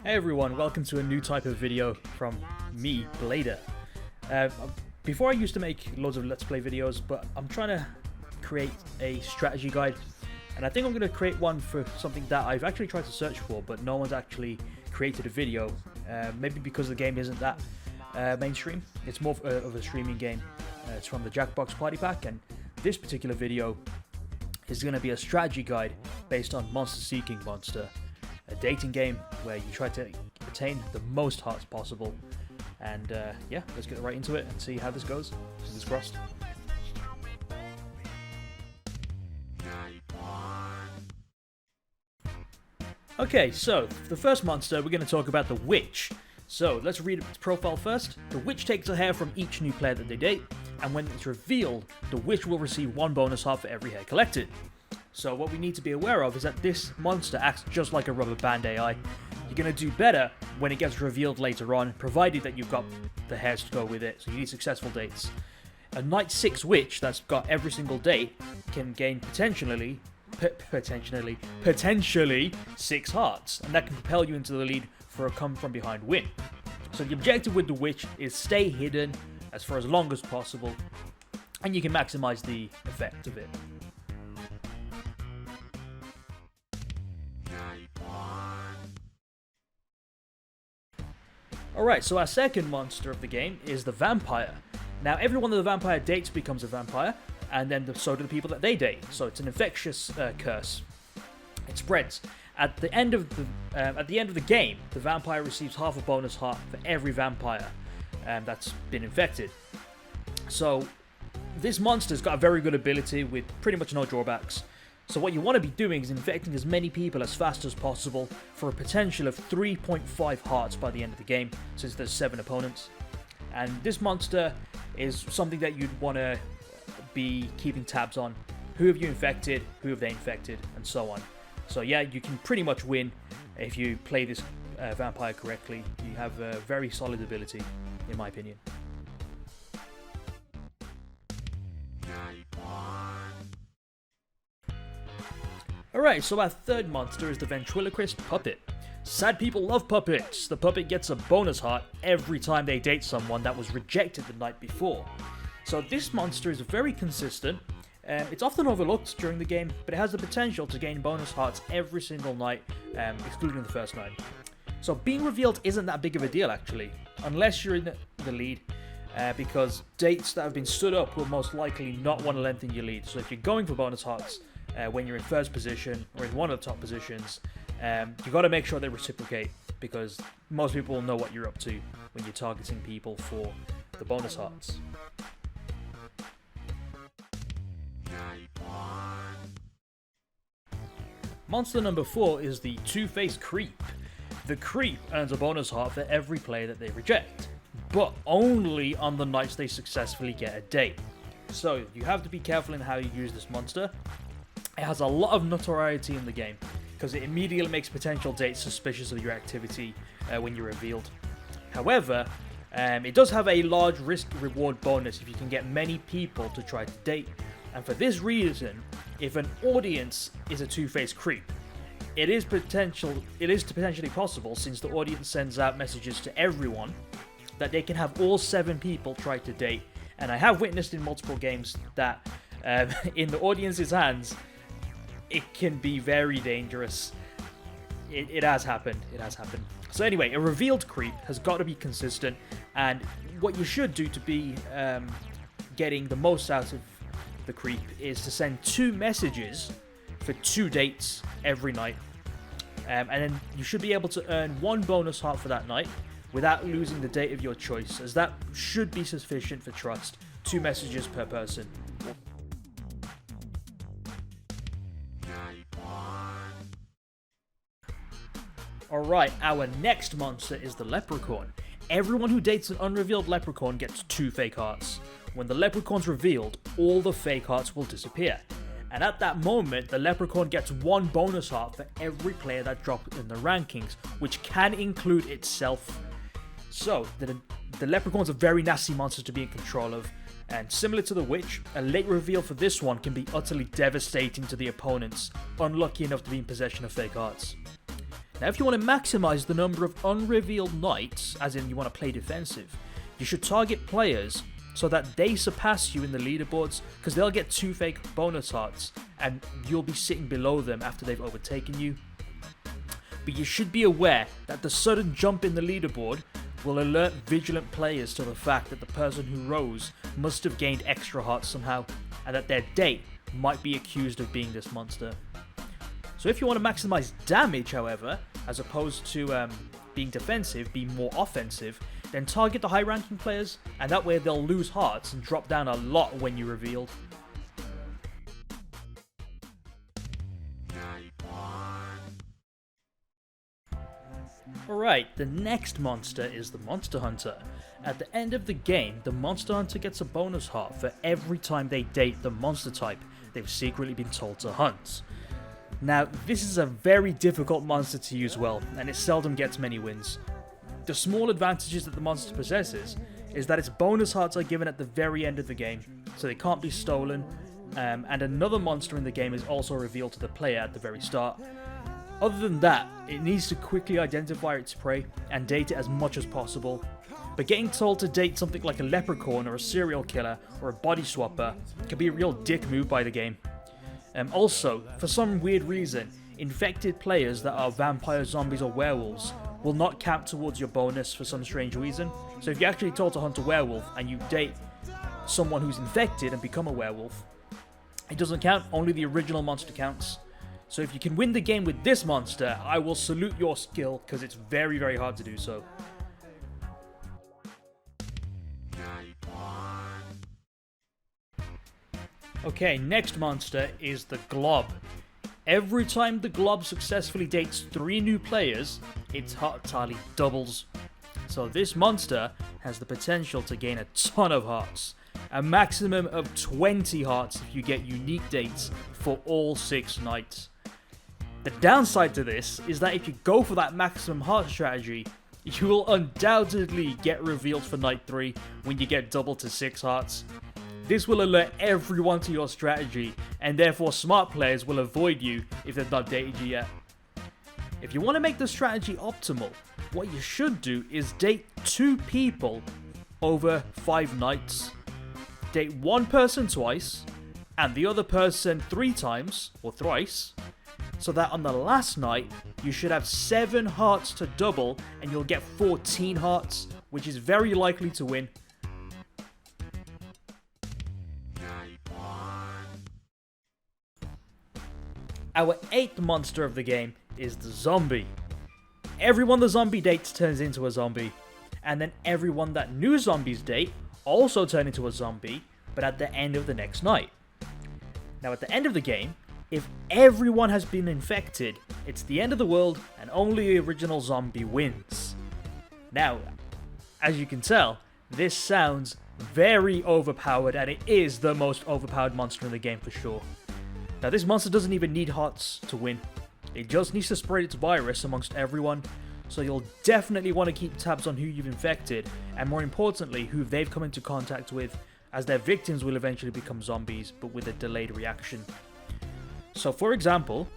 Hey everyone, welcome to a new type of video from me, Blader. Before I used to make loads of Let's Play videos, but I'm trying to create a strategy guide. And I think I'm going to create one for something that I've actually tried to search for, but no one's actually created a video. Maybe because the game isn't that mainstream. It's more of a streaming game. It's from the Jackbox Party Pack, and this particular video is going to be a strategy guide based on Monster Seeking Monster. A dating game where you try to attain the most hearts possible. And yeah, let's get right into it and see how this goes. Fingers crossed. Okay, so the first monster we're going to talk about, the Witch. So let's read its profile first. The Witch takes a hair from each new player that they date, and when it's revealed, the Witch will receive 1 bonus heart for every hair collected. So what we need to be aware of is that this monster acts just like a rubber band AI. You're going to do better when it gets revealed later on, provided that you've got the hairs to go with it, so you need successful dates. A Night 6 Witch that's got every single date can gain potentially 6 hearts, and that can propel you into the lead for a come from behind win. So the objective with the Witch is stay hidden for as long as possible, and you can maximize the effect of it. Alright, so our second monster of the game is the Vampire. Now, everyone that the Vampire dates becomes a vampire, and then so do the people that they date. So it's an infectious curse. It spreads. At the end of the game, the Vampire receives half a bonus heart for every vampire that's been infected. So this monster's got a very good ability with pretty much no drawbacks. So what you want to be doing is infecting as many people as fast as possible for a potential of 3.5 hearts by the end of the game, since there's 7 opponents. And this monster is something that you'd want to be keeping tabs on. Who have you infected, who have they infected, and so on. So yeah, you can pretty much win if you play this vampire correctly. You have a very solid ability, in my opinion. Alright, so our third monster is the Ventriloquist Puppet. Sad people love puppets. The puppet gets a bonus heart every time they date someone that was rejected the night before. So this monster is very consistent. It's often overlooked during the game, but it has the potential to gain bonus hearts every single night, excluding the first night. So being revealed isn't that big of a deal actually, unless you're in the lead, because dates that have been stood up will most likely not want to lengthen your lead. So if you're going for bonus hearts, when you're in first position or in one of the top positions, you got to make sure they reciprocate, because most people will know what you're up to when you're targeting people for the bonus hearts. Monster number 4 is the Two-Faced Creep. The Creep earns a bonus heart for every player that they reject, but only on the nights they successfully get a date. So you have to be careful in how you use this monster. It has a lot of notoriety in the game, because it immediately makes potential dates suspicious of your activity when you're revealed. However, it does have a large risk-reward bonus if you can get many people to try to date. And for this reason, if an audience is a two-faced creep, it is potentially possible, since the audience sends out messages to everyone, that they can have all 7 people try to date. And I have witnessed in multiple games that in the audience's hands, it can be very dangerous. It has happened. It has happened. So anyway, a revealed creep has got to be consistent, and what you should do to be getting the most out of the creep is to send 2 messages for 2 dates every night, and then you should be able to earn 1 bonus heart for that night without losing the date of your choice, as that should be sufficient for trust. 2 messages per person. Alright, our next monster is the Leprechaun. Everyone who dates an unrevealed Leprechaun gets 2 fake hearts. When the Leprechaun's revealed, all the fake hearts will disappear. And at that moment, the Leprechaun gets 1 bonus heart for every player that drops in the rankings, which can include itself. So, the Leprechaun's a very nasty monster to be in control of, and similar to the Witch, a late reveal for this one can be utterly devastating to the opponents, unlucky enough to be in possession of fake hearts. Now, if you want to maximize the number of unrevealed nights, as in you want to play defensive, you should target players so that they surpass you in the leaderboards, because they'll get 2 fake bonus hearts and you'll be sitting below them after they've overtaken you. But you should be aware that the sudden jump in the leaderboard will alert vigilant players to the fact that the person who rose must have gained extra hearts somehow, and that their date might be accused of being this monster. So if you want to maximize damage, however, as opposed to being defensive, be more offensive, then target the high ranking players, and that way they'll lose hearts and drop down a lot when you revealed. Alright, the next monster is the Monster Hunter. At the end of the game, the Monster Hunter gets a bonus heart for every time they date the monster type they've secretly been told to hunt. Now, this is a very difficult monster to use well, and it seldom gets many wins. The small advantages that the monster possesses is that its bonus hearts are given at the very end of the game, so they can't be stolen, and another monster in the game is also revealed to the player at the very start. Other than that, it needs to quickly identify its prey and date it as much as possible. But getting told to date something like a leprechaun or a serial killer or a body swapper can be a real dick move by the game. Also, for some weird reason, infected players that are vampires, zombies or werewolves will not count towards your bonus for some strange reason. So if you're actually told to hunt a werewolf and you date someone who's infected and become a werewolf, it doesn't count, only the original monster counts. So if you can win the game with this monster, I will salute your skill, because it's very, very hard to do so. Okay, next monster is the Glob. Every time the Glob successfully dates 3 new players, its heart tally doubles. So this monster has the potential to gain a ton of hearts. A maximum of 20 hearts if you get unique dates for all 6 nights. The downside to this is that if you go for that maximum heart strategy, you will undoubtedly get revealed for night 3 when you get double to 6 hearts. This will alert everyone to your strategy, and therefore smart players will avoid you if they've not dated you yet. If you want to make the strategy optimal, what you should do is date 2 people over 5 nights. Date one person twice, and the other person 3 times, or thrice, so that on the last night, you should have 7 hearts to double, and you'll get 14 hearts, which is very likely to win. Our 8th monster of the game is the zombie. Everyone the zombie dates turns into a zombie, and then everyone that new zombies date also turn into a zombie, but at the end of the next night. Now at the end of the game, if everyone has been infected, it's the end of the world and only the original zombie wins. Now, as you can tell, this sounds very overpowered, and it is the most overpowered monster in the game for sure. Now this monster doesn't even need hearts to win. It just needs to spread its virus amongst everyone, so you'll definitely want to keep tabs on who you've infected, and more importantly, who they've come into contact with, as their victims will eventually become zombies, but with a delayed reaction. So for example,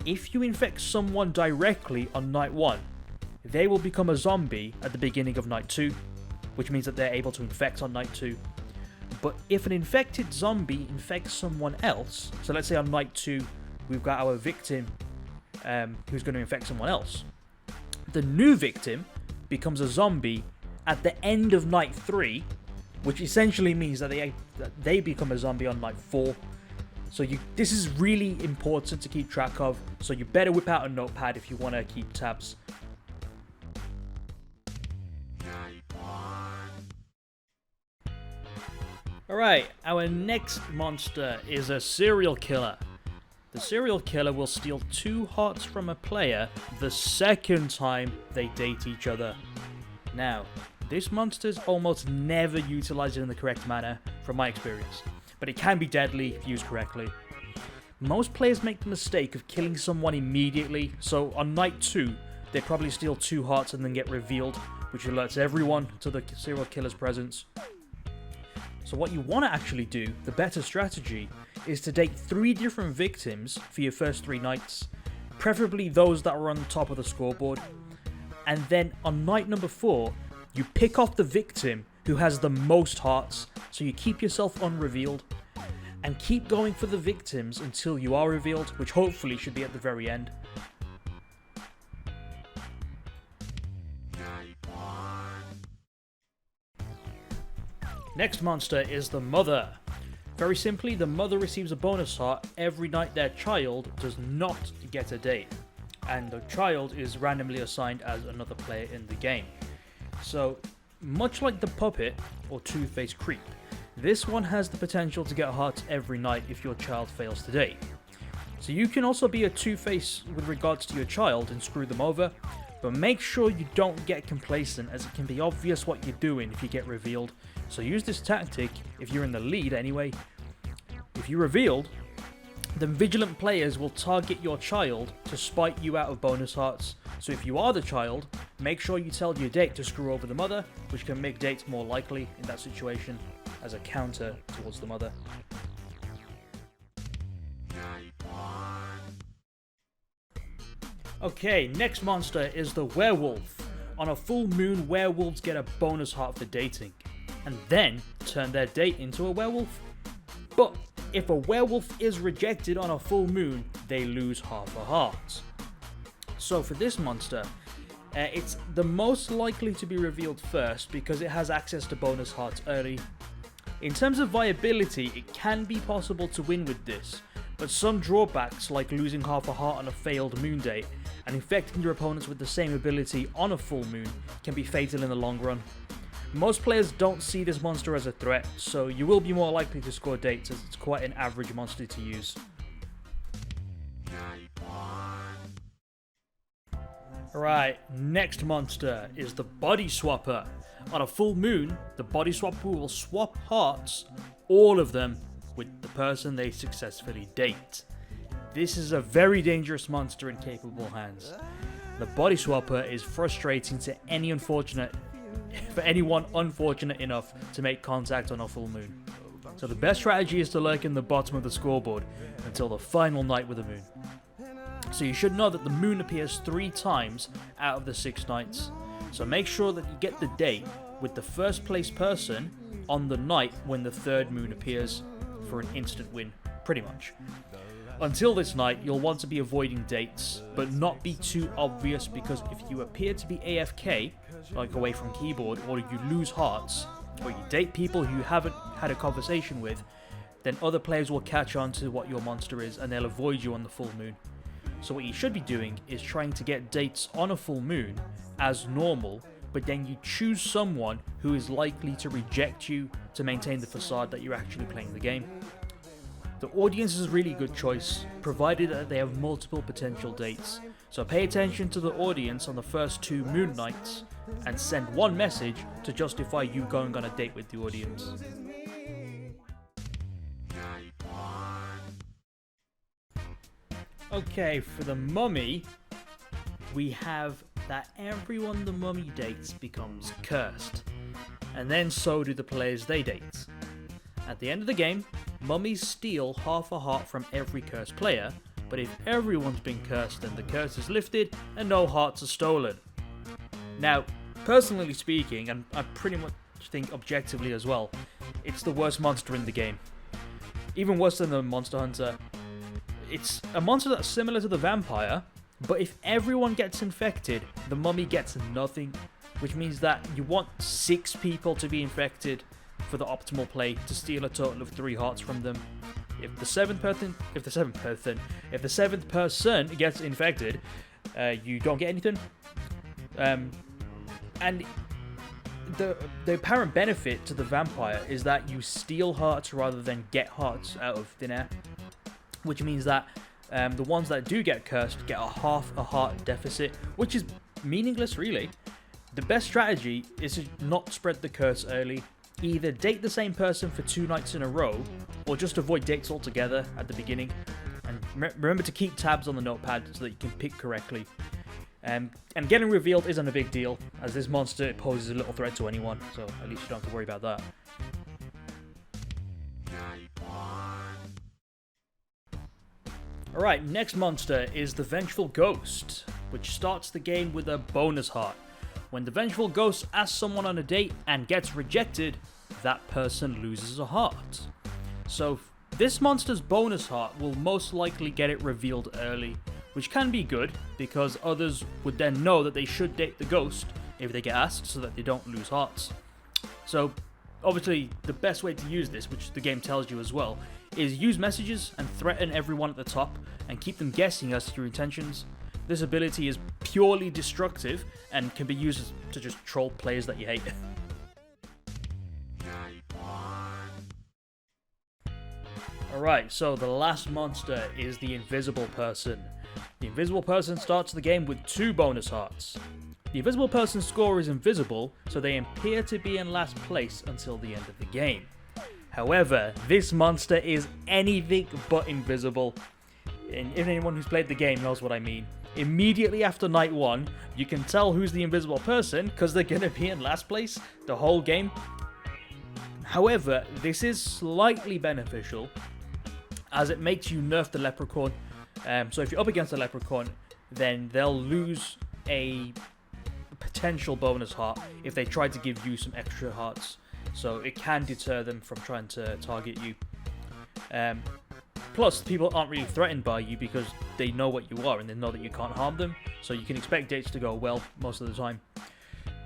if you infect someone directly on night 1, they will become a zombie at the beginning of night 2, which means that they're able to infect on night 2. But if an infected zombie infects someone else, so let's say on night 2 we've got our victim who's going to infect someone else, the new victim becomes a zombie at the end of night 3, which essentially means that they become a zombie on night 4. So this is really important to keep track of, so you better whip out a notepad if you want to keep tabs. Alright, our next monster is a serial killer. The serial killer will steal 2 hearts from a player the second time they date each other. Now, this monster is almost never utilized in the correct manner, from my experience, but it can be deadly if used correctly. Most players make the mistake of killing someone immediately, so on night 2, they probably steal 2 hearts and then get revealed, which alerts everyone to the serial killer's presence. So what you want to actually do, the better strategy, is to date 3 different victims for your first 3 nights. preferably those that are on the top of the scoreboard. And then on night number 4, you pick off the victim who has the most hearts, so you keep yourself unrevealed. And keep going for the victims until you are revealed, which hopefully should be at the very end. Next monster is the Mother. Very simply, the Mother receives a bonus heart every night their child does not get a date. And the child is randomly assigned as another player in the game. So, much like the Puppet or Two-Faced Creep, this one has the potential to get hearts every night if your child fails to date. So you can also be a two-face with regards to your child and screw them over, but make sure you don't get complacent, as it can be obvious what you're doing if you get revealed. So use this tactic if you're in the lead anyway. If you're revealed, then vigilant players will target your child to spite you out of bonus hearts. So if you are the child, make sure you tell your date to screw over the Mother, which can make dates more likely in that situation, as a counter towards the Mother. Okay, next monster is the Werewolf. On a full moon, werewolves get a bonus heart for dating, and then turn their date into a werewolf. But if a werewolf is rejected on a full moon, they lose half a heart. So for this monster, it's the most likely to be revealed first because it has access to bonus hearts early. In terms of viability, it can be possible to win with this, but some drawbacks like losing half a heart on a failed moon date and infecting your opponents with the same ability on a full moon can be fatal in the long run. Most players don't see this monster as a threat, so you will be more likely to score dates as it's quite an average monster to use. Right, next monster is the Body Swapper. On a full moon, the Body Swapper will swap hearts, all of them, with the person they successfully date. This is a very dangerous monster in capable hands. The Body Swapper is frustrating to anyone unfortunate enough to make contact on a full moon. So the best strategy is to lurk in the bottom of the scoreboard until the final night with the moon. So you should know that the moon appears 3 times out of the 6 nights. So make sure that you get the date with the first place person on the night when the 3rd moon appears for an instant win, pretty much. Until this night, you'll want to be avoiding dates, but not be too obvious, because if you appear to be AFK, like away from keyboard, or you lose hearts, or you date people you haven't had a conversation with, then other players will catch on to what your monster is and they'll avoid you on the full moon. So what you should be doing is trying to get dates on a full moon as normal, but then you choose someone who is likely to reject you to maintain the facade that you're actually playing the game. The audience is a really good choice, provided that they have multiple potential dates. So pay attention to the audience on the first 2 moon nights and send one message to justify you going on a date with the audience. Okay, for the Mummy, we have that everyone the Mummy dates becomes cursed, and then so do the players they date. At the end of the game, Mummies steal half a heart from every cursed player, but if everyone's been cursed, then the curse is lifted and no hearts are stolen. Now, personally speaking, and I pretty much think objectively as well, it's the worst monster in the game. Even worse than the Monster Hunter. It's a monster that's similar to the vampire, but if everyone gets infected, the Mummy gets nothing, which means that you want 6 people to be infected for the optimal play to steal a total of 3 hearts from them. If the seventh person gets infected, you don't get anything. And the apparent benefit to the vampire is that you steal hearts rather than get hearts out of thin air, which means that the ones that do get cursed get a half a heart deficit, which is meaningless really. The best strategy is to not spread the curse early. Either date the same person for 2 nights in a row, or just avoid dates altogether at the beginning. And remember to keep tabs on the notepad so that you can pick correctly. And getting revealed isn't a big deal, as this monster poses a little threat to anyone, so at least you don't have to worry about that. Alright, next monster is the Vengeful Ghost, which starts the game with a bonus heart. When the Vengeful Ghost asks someone on a date and gets rejected, that person loses a heart. So this monster's bonus heart will most likely get it revealed early, which can be good because others would then know that they should date the ghost if they get asked so that they don't lose hearts. So obviously the best way to use this, which the game tells you as well, is use messages and threaten everyone at the top and keep them guessing as to your intentions. This ability is purely destructive and can be used to just troll players that you hate. Alright, so the last monster is the Invisible Person. The Invisible Person starts the game with 2 bonus hearts. The Invisible Person's score is invisible, so they appear to be in last place until the end of the game. However, this monster is anything but invisible. And anyone who's played the game knows what I mean. Immediately after night 1, you can tell who's the invisible person because they're going to be in last place the whole game. However, this is slightly beneficial as it makes you nerf the Leprechaun. So if you're up against the Leprechaun, then they'll lose a potential bonus heart if they try to give you some extra hearts. So it can deter them from trying to target you. Plus, people aren't really threatened by you because they know what you are and they know that you can't harm them. So you can expect dates to go well most of the time.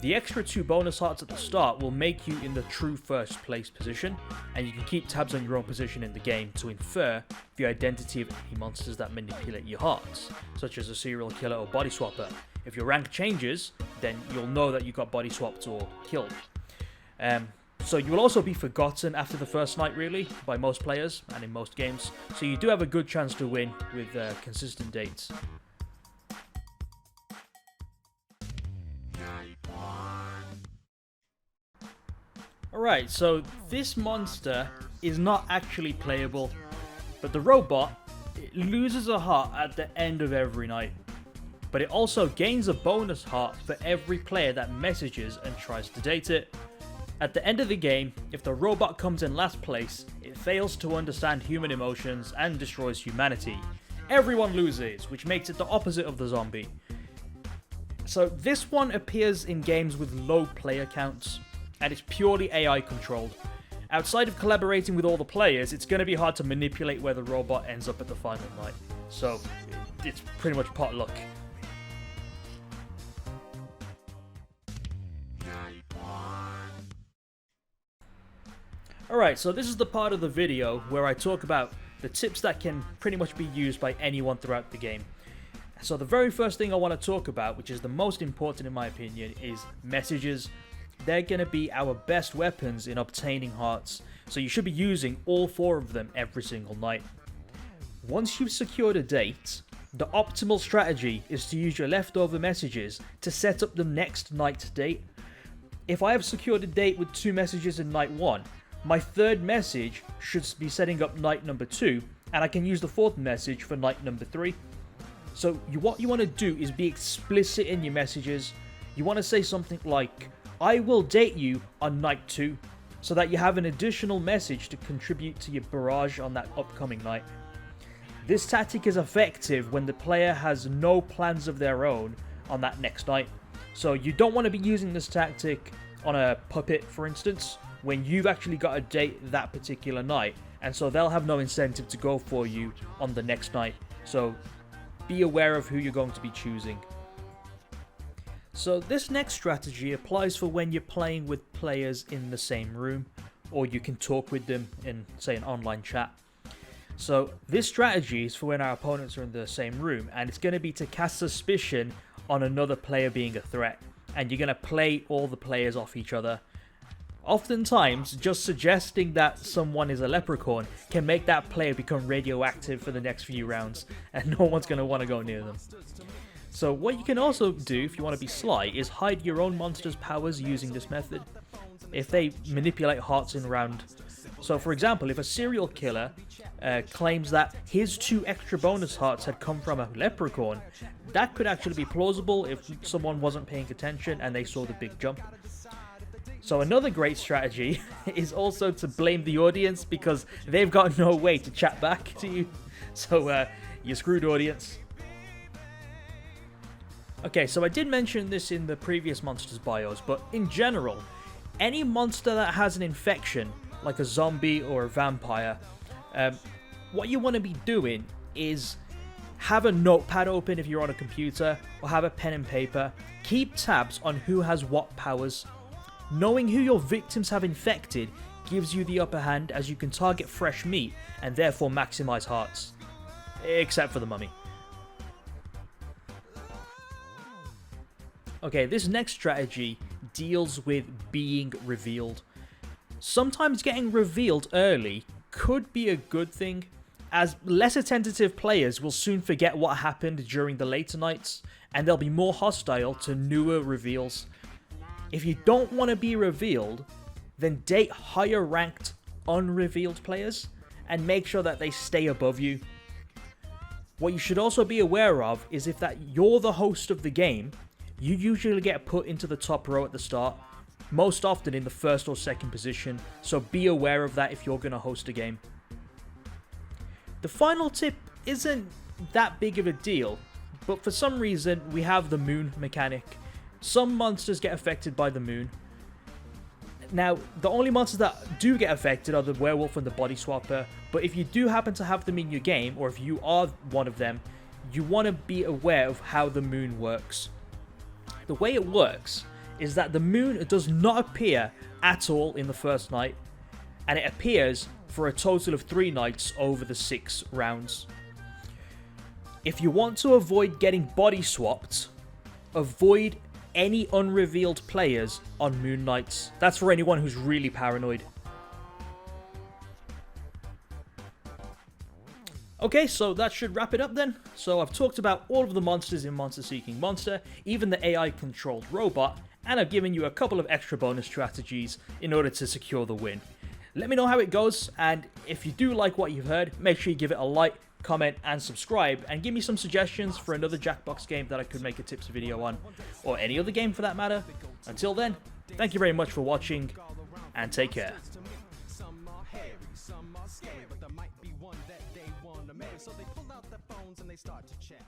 The extra 2 bonus hearts at the start will make you in the true first place position, and you can keep tabs on your own position in the game to infer the identity of any monsters that manipulate your hearts, such as a serial killer or body swapper. If your rank changes, then you'll know that you got body swapped or killed. So you will also be forgotten after the first night, really, by most players and in most games. So you do have a good chance to win with consistent dates. Alright, so this monster is not actually playable, but the robot loses a heart at the end of every night. But it also gains a bonus heart for every player that messages and tries to date it. At the end of the game, if the robot comes in last place, it fails to understand human emotions and destroys humanity. Everyone loses, which makes it the opposite of the zombie. So this one appears in games with low player counts, and it's purely AI controlled. Outside of collaborating with all the players, it's going to be hard to manipulate where the robot ends up at the final night. So it's pretty much pot luck. Alright, so this is the part of the video where I talk about the tips that can pretty much be used by anyone throughout the game. So the very first thing I want to talk about, which is the most important in my opinion, is messages. They're going to be our best weapons in obtaining hearts, so you should be using all 4 of them every single night. Once you've secured a date, the optimal strategy is to use your leftover messages to set up the next night's date. If I have secured a date with 2 messages in night 1, my 3rd message should be setting up night number 2, and I can use the 4th message for night number 3. So what you want to do is be explicit in your messages. You want to say something like, I will date you on night 2, so that you have an additional message to contribute to your barrage on that upcoming night. This tactic is effective when the player has no plans of their own on that next night. So you don't want to be using this tactic on a puppet, for instance, when you've actually got a date that particular night, and so they'll have no incentive to go for you on the next night. So be aware of who you're going to be choosing. So this next strategy applies for when you're playing with players in the same room, or you can talk with them in, say, an online chat. So this strategy is for when our opponents are in the same room, and it's going to be to cast suspicion on another player being a threat, and you're going to play all the players off each other. Oftentimes, just suggesting that someone is a leprechaun can make that player become radioactive for the next few rounds, and no one's going to want to go near them. So what you can also do if you want to be sly is hide your own monster's powers using this method. If they manipulate hearts in round. So for example, if a serial killer claims that his 2 extra bonus hearts had come from a leprechaun, that could actually be plausible if someone wasn't paying attention and they saw the big jump. So another great strategy is also to blame the audience because they've got no way to chat back to you. So You're screwed, audience. Okay, so I did mention this in the previous monsters bios, but in general, any monster that has an infection, like a zombie or a vampire, what you want to be doing is have a notepad open if you're on a computer, or have a pen and paper. Keep tabs on who has what powers. Knowing who your victims have infected gives you the upper hand, as you can target fresh meat and therefore maximize hearts. Except for the mummy. Okay, this next strategy deals with being revealed. Sometimes getting revealed early could be a good thing, as less attentive players will soon forget what happened during the later nights, and they'll be more hostile to newer reveals. If you don't want to be revealed, then date higher ranked unrevealed players, and make sure that they stay above you. What you should also be aware of is if that you're the host of the game, you usually get put into the top row at the start, most often in the first or second position, so be aware of that if you're going to host a game. The final tip isn't that big of a deal, but for some reason we have the moon mechanic. Some monsters get affected by the moon. Now, the only monsters that do get affected are the werewolf and the body swapper, but if you do happen to have them in your game, or if you are one of them, you want to be aware of how the moon works. The way it works is that the moon does not appear at all in the first night, and it appears for a total of 3 nights over the 6 rounds. If you want to avoid getting body swapped, avoid any unrevealed players on moon nights. That's for anyone who's really paranoid. Okay, so that should wrap it up then. So I've talked about all of the monsters in Monster Seeking Monster, even the AI controlled robot, and I've given you a couple of extra bonus strategies in order to secure the win. Let me know how it goes, and if you do like what you've heard, make sure you give it a like, comment, and subscribe, and give me some suggestions for another Jackbox game that I could make a tips video on, or any other game for that matter. Until then, thank you very much for watching, and take care. So they pull out their phones and they start to chat.